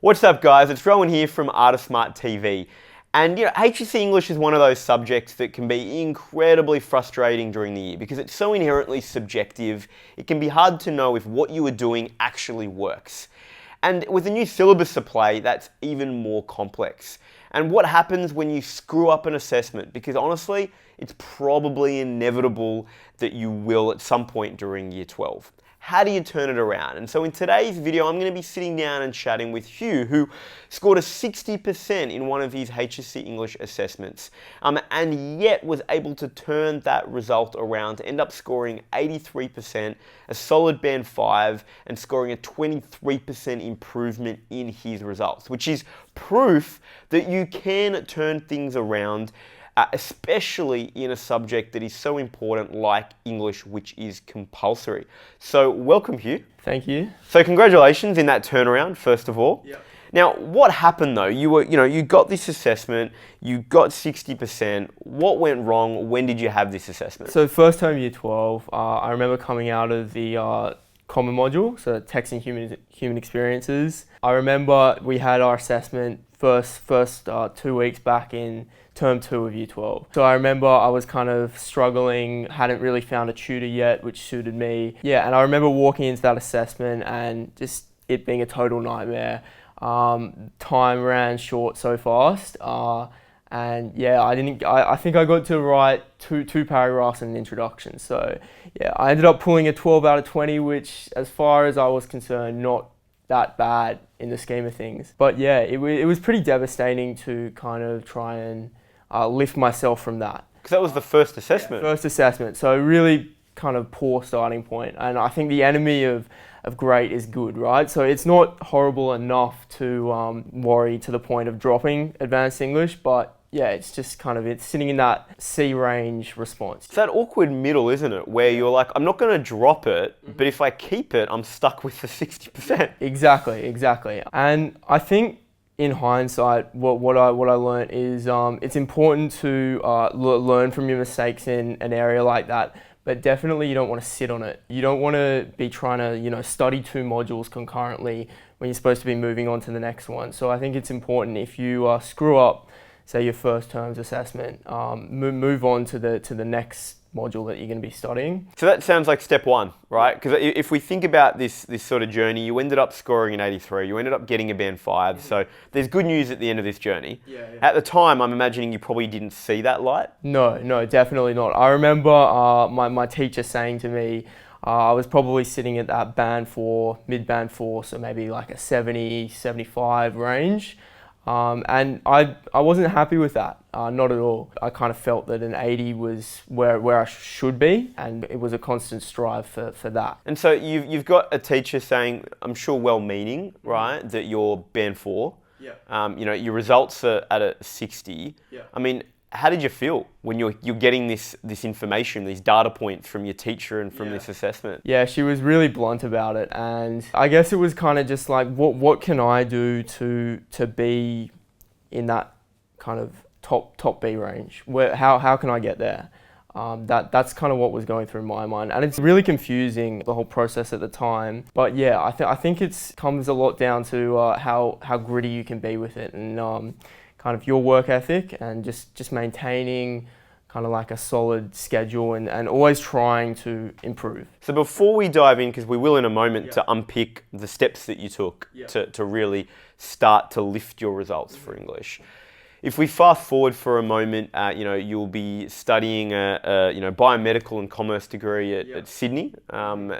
What's up guys, it's Rowan here from ATAR TV. And HSC English is one of those subjects that can be incredibly frustrating during the year because it's so inherently subjective. It can be hard to know if what you are doing actually works. And with a new syllabus to play, that's even more complex. And what happens when you screw up an assessment? Because honestly, it's probably inevitable that you will at some point during year 12. How do you turn it around? And so in today's video, I'm going to be sitting down and chatting with Hugh, who scored a 60% in one of his HSC English assessments, and yet was able to turn that result around to end up scoring 83%, a solid band 5, and scoring a 23% improvement in his results, which is proof that you can turn things around, especially in a subject that is so important like English, which is compulsory. So welcome, Hugh. Thank you. So congratulations in that turnaround, first of all. Yep. Now, what happened though? You got this assessment, you got 60%. What went wrong? When did you have this assessment? So first term year 12, I remember coming out of the common module, so text and human experiences. I remember we had our assessment first 2 weeks back in term 2 of year 12. So I remember I was kind of struggling, hadn't really found a tutor yet which suited me. Yeah, and I remember walking into that assessment and just it being a total nightmare. Time ran short so fast. And yeah, I think I got to write two paragraphs and an introduction. So yeah, I ended up pulling a 12 out of 20, which as far as I was concerned, not that bad in the scheme of things. But yeah, it was pretty devastating to kind of try and lift myself from that. Because that was the first assessment. Yeah, first assessment, so really kind of poor starting point. And I think the enemy of great is good, right? So it's not horrible enough to worry to the point of dropping advanced English, but yeah, it's just kind of, it's sitting in that C range response. It's that awkward middle, isn't it? Where you're like, I'm not going to drop it, but if I keep it, I'm stuck with the 60%. Exactly. And I think in hindsight, what I learned is it's important to learn from your mistakes in an area like that. But definitely you don't want to sit on it. You don't want to be trying to, study 2 modules concurrently when you're supposed to be moving on to the next one. So I think it's important if you screw up, say your first term's assessment, move on to the next module that you're going to be studying. So that sounds like step 1, right? Because if we think about this sort of journey, you ended up scoring an 83, you ended up getting a band 5, so there's good news at the end of this journey. Yeah. At the time, I'm imagining you probably didn't see that light? No, definitely not. I remember my teacher saying to me, I was probably sitting at that band 4, mid-band 4, so maybe like a 70, 75 range. And I wasn't happy with that, not at all. I kind of felt that an 80 was where I should be, and it was a constant strive for that. And so you've got a teacher saying, I'm sure well-meaning, right, that you're band 4. Yeah. Your results are at a 60. Yeah. I mean, how did you feel when you're getting this information, these data points from your teacher and from this assessment? Yeah, she was really blunt about it, and I guess it was kind of just like, what can I do to be in that kind of top B range? How can I get there? That's kind of what was going through my mind, and it's really confusing, the whole process at the time. But yeah, I think it comes a lot down to how gritty you can be with it, and kind of your work ethic, and just maintaining kind of like a solid schedule and always trying to improve. So before we dive in, because we will in a moment, to unpick the steps that you took to really start to lift your results for English. If we fast forward for a moment, you'll be studying a biomedical and commerce degree at Sydney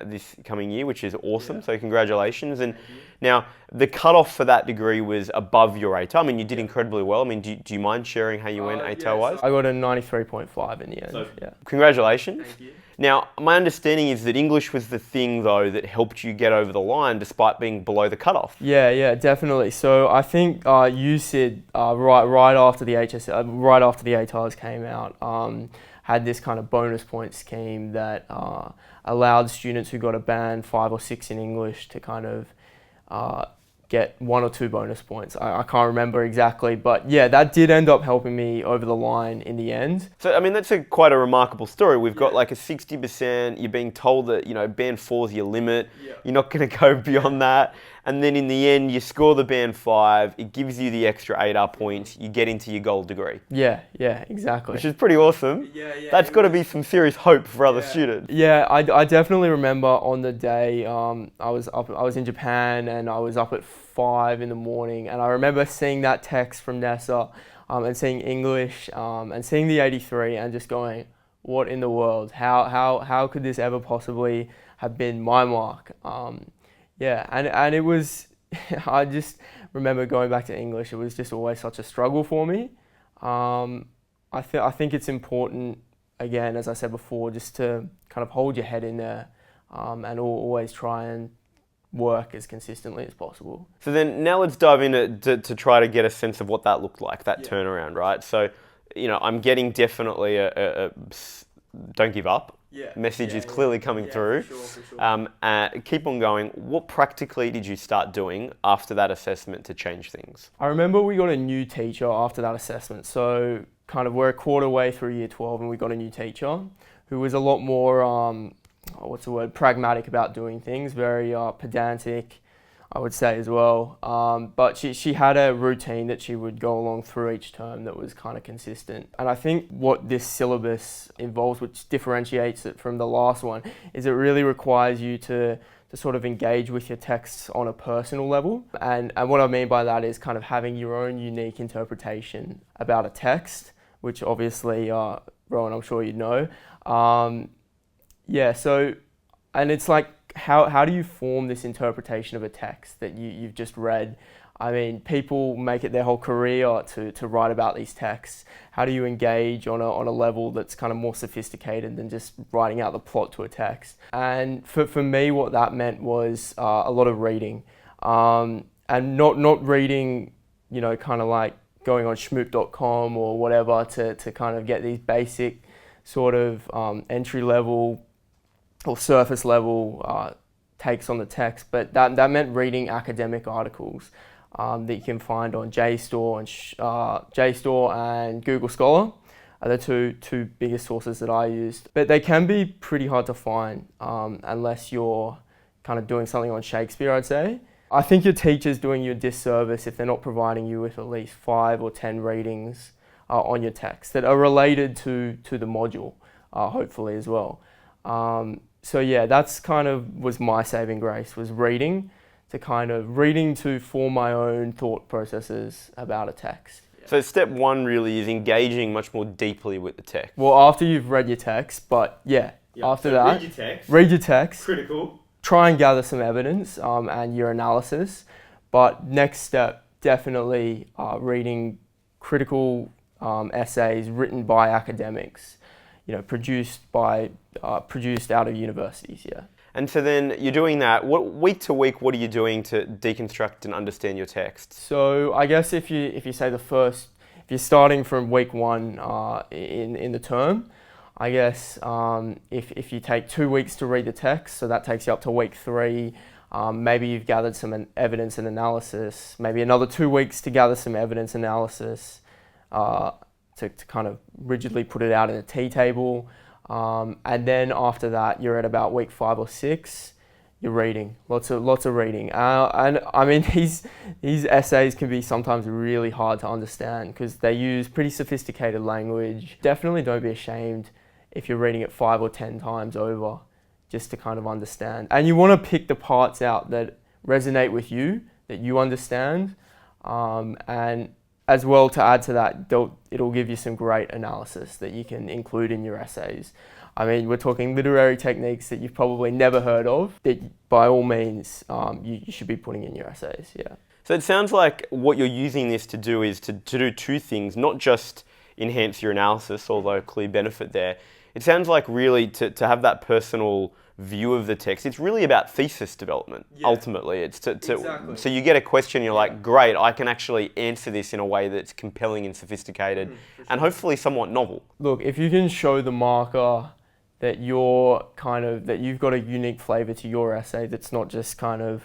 this coming year, which is awesome. So congratulations. And now the cutoff for that degree was above your ATAR. I mean, you did incredibly well. I mean, do you mind sharing how you went ATAR-wise? I got a 93.5 in the end. So, congratulations. Thank you. Now, my understanding is that English was the thing, though, that helped you get over the line despite being below the cutoff. Yeah, definitely. So I think you said right after the right after the ATARs came out, had this kind of bonus point scheme that allowed students who got a band 5 or 6 in English to kind of get 1 or 2 bonus points. I can't remember exactly, but yeah, that did end up helping me over the line in the end. So, I mean, that's quite a remarkable story. We've got like a 60%, you're being told that, band 4 is your limit, you're not going to go beyond that. and then in the end you score the band 5, it gives you the extra ATAR points, you get into your gold degree. Yeah, exactly. Which is pretty awesome. That's got to be some serious hope for other students. Yeah, I definitely remember on the day I was in Japan and I was up at 5 in the morning, and I remember seeing that text from Nessa and seeing English and seeing the 83 and just going, what in the world? How could this ever possibly have been my mark? And it was, I just remember going back to English, it was just always such a struggle for me. I think it's important, again, as I said before, just to kind of hold your head in there and always try and work as consistently as possible. So then now let's dive into to try to get a sense of what that looked like, that turnaround, right? So, I'm getting definitely a don't give up. Message is clearly coming through. For sure. Keep on going. What practically did you start doing after that assessment to change things? I remember we got a new teacher after that assessment. So kind of we're a quarter way through year 12 and we got a new teacher who was a lot more, pragmatic about doing things, very pedantic, I would say as well. But she had a routine that she would go along through each term that was kind of consistent. And I think what this syllabus involves, which differentiates it from the last one, is it really requires you to sort of engage with your texts on a personal level. And what I mean by that is kind of having your own unique interpretation about a text, which obviously, Rowan, I'm sure you'd know. And it's like, how do you form this interpretation of a text that you've just read? I mean, people make it their whole career to write about these texts. How do you engage on a level that's kind of more sophisticated than just writing out the plot to a text? And for me, what that meant was a lot of reading. And not reading, kind of like going on schmoop.com or whatever to kind of get these basic sort of entry level or surface level takes on the text, but that meant reading academic articles that you can find on JSTOR and Google Scholar are the two biggest sources that I used. But they can be pretty hard to find unless you're kind of doing something on Shakespeare, I'd say. I think your teacher's doing you a disservice if they're not providing you with at least 5 or 10 readings on your text that are related to the module, hopefully as well. That's kind of was my saving grace, was reading to form my own thought processes about a text. So step 1 really is engaging much more deeply with the text. Well, after you've read your text, after that, read your text. Critical. Try and gather some evidence and your analysis. But next step, definitely reading critical essays written by academics. Produced out of universities, And so then you're doing that. Week to week, what are you doing to deconstruct and understand your text? So I guess if you say if you're starting from week 1 in the term, I guess if you take 2 weeks to read the text, so that takes you up to week 3. Maybe you've gathered some evidence and analysis. Maybe another 2 weeks to gather some evidence analysis. To kind of rigidly put it out in a T-table. And then after that, you're at about week 5 or 6, you're reading, lots of reading. And I mean, these essays can be sometimes really hard to understand because they use pretty sophisticated language. Definitely don't be ashamed if you're reading it 5 or 10 times over, just to kind of understand. And you want to pick the parts out that resonate with you, that you understand, and as well, to add to that, it'll give you some great analysis that you can include in your essays. I mean, we're talking literary techniques that you've probably never heard of, that by all means, you should be putting in your essays, So it sounds like what you're using this to do is to do 2 things, not just enhance your analysis, although clear benefit there. It sounds like really to have that personal view of the text. It's really about thesis development, ultimately. It's Exactly. So you get a question, you're like, great, I can actually answer this in a way that's compelling and sophisticated and hopefully somewhat novel. Look, if you can show the marker that that you've got a unique flavour to your essay that's not just kind of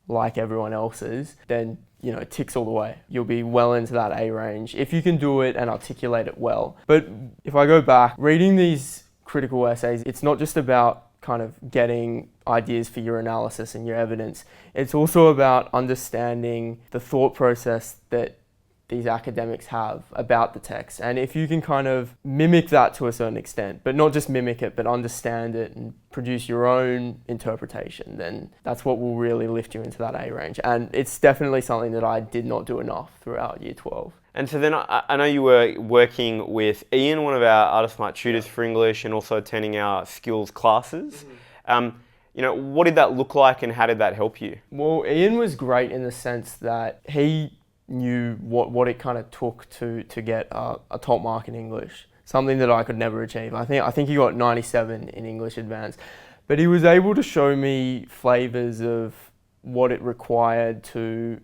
like everyone else's, then it ticks all the way. You'll be well into that A range if you can do it and articulate it well. But if I go back, reading these critical essays, it's not just about kind of getting ideas for your analysis and your evidence. It's also about understanding the thought process that these academics have about the text. And if you can kind of mimic that to a certain extent, but not just mimic it, but understand it and produce your own interpretation, then that's what will really lift you into that A range. And it's definitely something that I did not do enough throughout year 12. And so then I know you were working with Ian, one of our ATAR tutors for English, and also attending our skills classes. What did that look like and how did that help you? Well, Ian was great in the sense that he knew what it kind of took to get a top mark in English, something that I could never achieve. I think he got 97 in English Advanced, but he was able to show me flavors of what it required to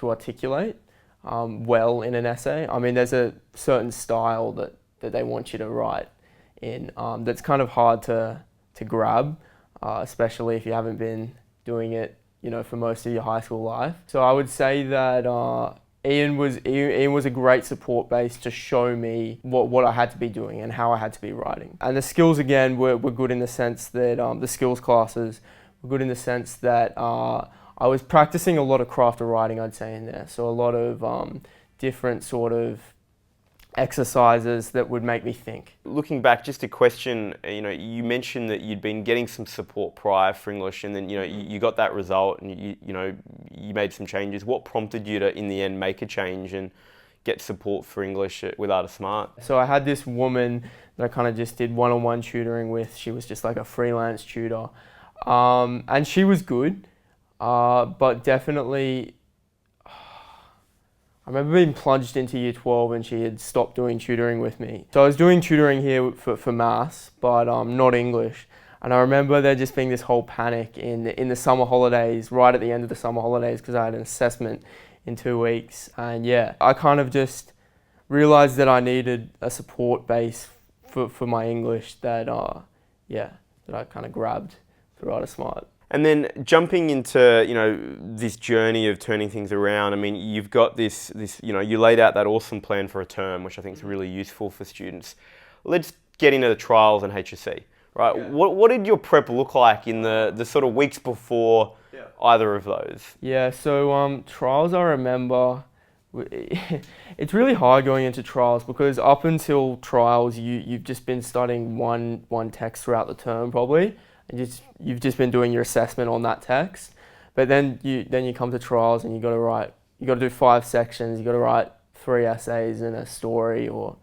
articulate well in an essay. I mean, there's a certain style that they want you to write in that's kind of hard to grab, especially if you haven't been doing it for most of your high school life. So I would say that Ian was a great support base to show me what I had to be doing and how I had to be writing. And the skills again were good in the sense that the skills classes were good in the sense that I was practicing a lot of craft of writing, I'd say, in there. So a lot of different sort of exercises that would make me think. Looking back, just a question, you mentioned that you'd been getting some support prior for English and then, you got that result and you made some changes. What prompted you to, in the end, make a change and get support for English with ATAR Smart? So I had this woman that I kind of just did one-on-one tutoring with. She was just like a freelance tutor. And she was good, but definitely I remember being plunged into year 12 and she had stopped doing tutoring with me. So I was doing tutoring here for maths, but not English. And I remember there just being this whole panic in the summer holidays, right at the end of the summer holidays, because I had an assessment in 2 weeks. And yeah, I kind of just realized that I needed a support base for my English that I kind of grabbed through ATAR Smart. And then jumping into, this journey of turning things around, I mean, you've got this, you laid out that awesome plan for a term, which I think is really useful for students. Let's get into the trials and HSC, right? Yeah. What did your prep look like in the sort of weeks before either of those? Yeah, so trials, I remember, it's really hard going into trials because up until trials, you've just been studying one text throughout the term probably. And you've just been doing your assessment on that text, but then you come to trials and you got to do 5 sections, you got to write 3 essays and a story or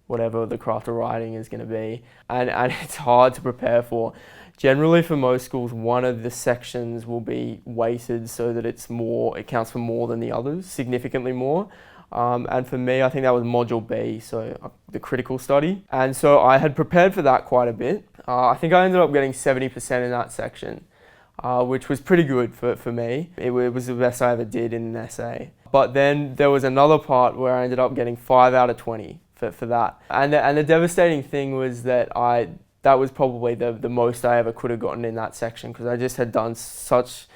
whatever the craft of writing is going to be, and it's hard to prepare for. Generally, for most schools, one of the sections will be weighted so that it counts for more than the others, significantly more. And for me, I think that was Module B, so the critical study. And so I had prepared for that quite a bit. I think I ended up getting 70% in that section, which was pretty good for me. It was the best I ever did in an essay. But then there was another part where I ended up getting 5 out of 20 for that. And the devastating thing was that that was probably the most I ever could have gotten in that section because I just had done such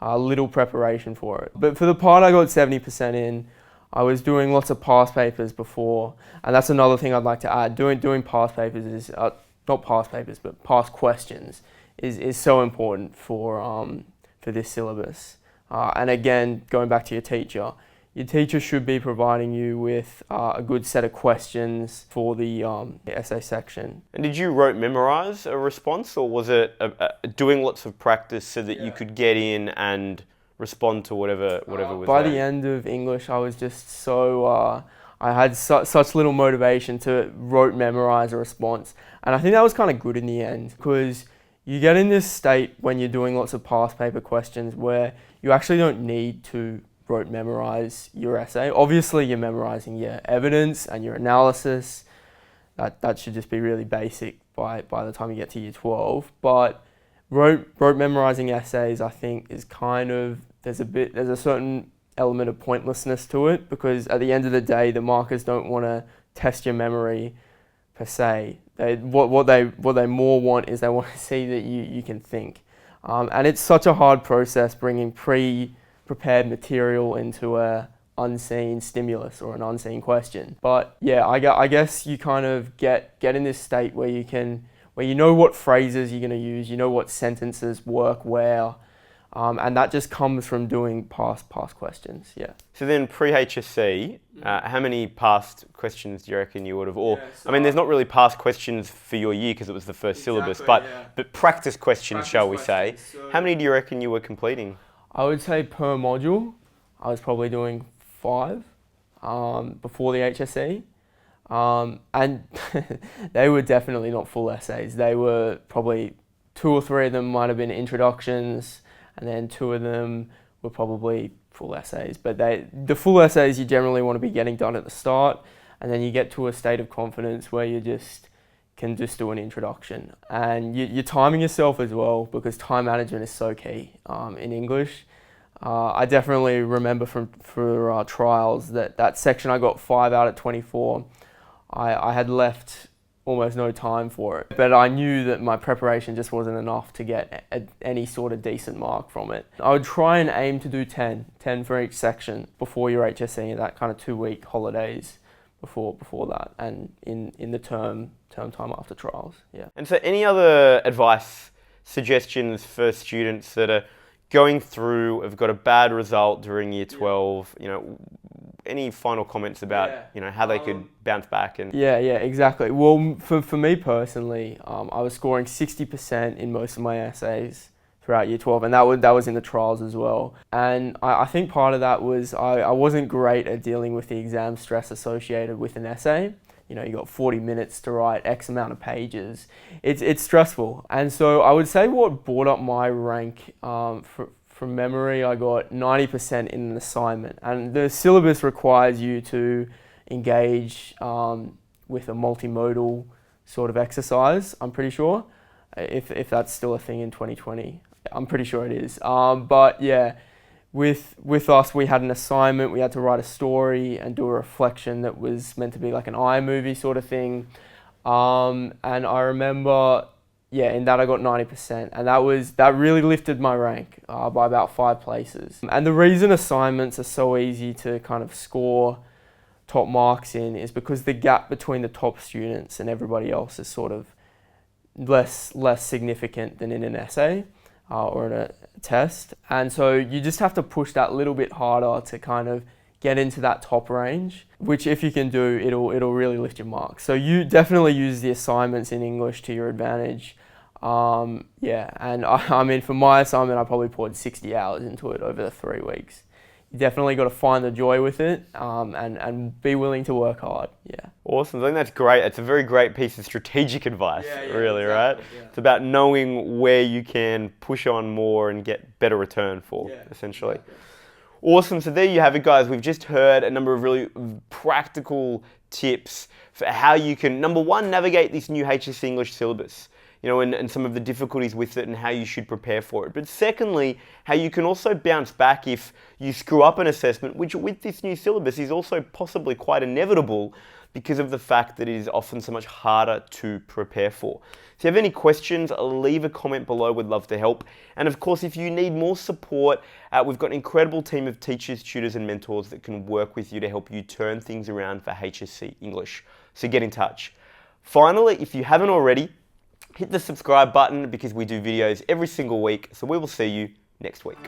little preparation for it. But for the part I got 70% in, I was doing lots of past papers before, and that's another thing I'd like to add. Doing past papers is, not past papers, but past questions is so important for this syllabus. And again, going back to your teacher should be providing you with a good set of questions for the essay section. And did you memorize a response, or was it doing lots of practice so that you could get in and respond to whatever was by there? The end of English, I was just so I had such little motivation to memorize a response, and I think that was kind of good in the end because you get in this state when you're doing lots of past paper questions where you actually don't need to memorize your essay. Obviously, you're memorizing your evidence and your analysis. That should just be really basic by the time you get to year 12, but memorizing essays, I think, is kind of, there's a certain element of pointlessness to it because at the end of the day, the markers don't want to test your memory per se. What they more want is they want to see that you can think. And it's such a hard process bringing pre-prepared material into a unseen stimulus or an unseen question. But yeah, I guess you kind of get in this state where where you know what phrases you're going to use, you know what sentences work where, and that just comes from doing past questions. Yeah. So then pre-HSC, how many past questions do you reckon you would have? Or I mean, there's not really past questions for your year because it was the first syllabus, but practice questions, shall we say? How many do you reckon you were completing? I would say per module, I was probably doing 5 before the HSC. And they were definitely not full essays. They were probably 2 or 3 of them might have been introductions, and then 2 of them were probably full essays. But the full essays you generally want to be getting done at the start, and then you get to a state of confidence where you can just do an introduction. And you're timing yourself as well, because time management is so key in English. I definitely remember for trials that section I got 5 out of 24. I had left almost no time for it, but I knew that my preparation just wasn't enough to get any sort of decent mark from it. I would try and aim to do 10 for each section before your HSC, that kind of 2-week holidays before that, and in the term time after trials. Yeah. And so any other advice, suggestions for students that are going through, have got a bad result during year 12, any final comments about, how they could bounce back? And Yeah, exactly. Well, for me personally, I was scoring 60% in most of my essays throughout year 12, and that was in the trials as well. And I think part of that was I wasn't great at dealing with the exam stress associated with an essay. You got 40 minutes to write X amount of pages. It's stressful. And so I would say what brought up my rank, from memory, I got 90% in an assignment. And the syllabus requires you to engage with a multimodal sort of exercise, I'm pretty sure, if that's still a thing in 2020. I'm pretty sure it is. But yeah, with us, we had an assignment. We had to write a story and do a reflection that was meant to be like an iMovie sort of thing. And I remember, in that I got 90%, and that really lifted my rank by about 5 places. And the reason assignments are so easy to kind of score top marks in is because the gap between the top students and everybody else is sort of less significant than in an essay or in a test. And so you just have to push that little bit harder to kind of get into that top range, which if you can do, it'll really lift your marks. So you definitely use the assignments in English to your advantage. And I mean, for my assignment, I probably poured 60 hours into it over the 3 weeks. You definitely got to find the joy with it, and be willing to work hard. Yeah. Awesome. I think that's great. It's a very great piece of strategic advice, really, exactly, right? Yeah. It's about knowing where you can push on more and get better return for, essentially. Exactly. Awesome. So there you have it, guys. We've just heard a number of really practical tips for how you can, number one, navigate this new HSC English syllabus, and some of the difficulties with it and how you should prepare for it. But secondly, how you can also bounce back if you screw up an assessment, which with this new syllabus is also possibly quite inevitable because of the fact that it is often so much harder to prepare for. If you have any questions, leave a comment below. We'd love to help. And of course, if you need more support, we've got an incredible team of teachers, tutors, and mentors that can work with you to help you turn things around for HSC English. So get in touch. Finally, if you haven't already, hit the subscribe button because we do videos every single week. So we will see you next week.